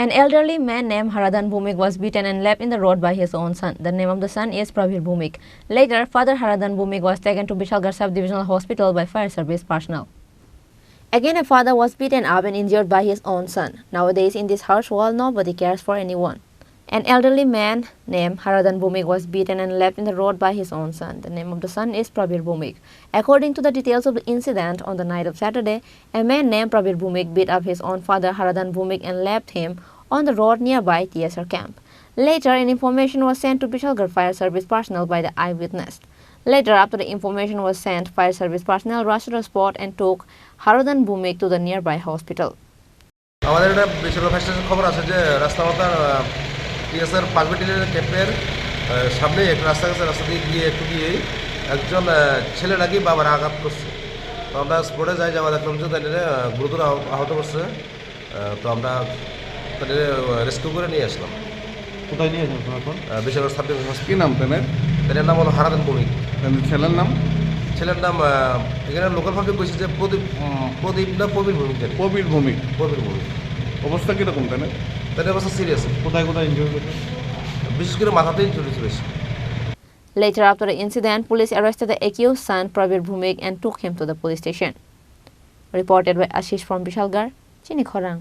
An elderly man named Haradhan Bhowmik was beaten and left in the road by his own son. The name of the son is Bhowmik. Later, Father Haradhan Bhowmik was taken to Bishalgarh Sub-Divisional Hospital by fire service personnel. Again, a father was beaten up and injured by his own son. Nowadays, in this harsh world, nobody cares for anyone. An elderly man named Haradhan Bhowmik was beaten and left in the road by his own son. The name of the son is Bhowmik. According to the details of the incident, on the night of Saturday, a man named Bhowmik beat up his own father Haradhan Bhowmik and left him on the road nearby TSR camp. Later, an information was sent to Bishalgarh Fire Service personnel by the eyewitness. Later, after the information was sent, fire service personnel rushed to the spot and took Haradhan Bhowmik to the nearby hospital. আমাদের একটা বেসরকারি ফার্স্টেশন খবর আছে যে রাস্তামাতার TSR পার্কবেটিলের ক্যাম্পের সামনে একটা রাস্তা গেছে, রাস্তা দিয়ে গিয়ে একটু গিয়েই একজন ছেলে নাকি বাবার আঘাত করছে। তো আমরা স্পটে যাই, যাওয়া দেখলাম যে তাদের গুরুতর আহত করছে। তো আমরা তাদের রেস্কিউ করে নিয়ে আসলাম। কোথায় নিয়ে আসলাম এখন? বেসরকারি সাব-ডিভিশন। কী নাম তাদের? তাদের নাম হলো হারাধান ভৌমিক। ছেলের নাম? ছেলের নাম এখানে লোকাল ভাবে কইছে যে প্রদীপ না প্রবীর ভৌমিক। প্রবীর ভৌমিক। প্রবীর ভৌমিক। অবস্থা কীরকম তাদের? তাদের অবস্থা সিরিয়াস। কোথায় কোথায় ইনজুরি হয়েছে? বিশেষ করে মাথাতে ইনজুরি হয়েছে। Later, after the incident, police arrested the accused son Bhowmik and took him to the police station. Reported by Ashish from Bishalgarh, Chini Khorang.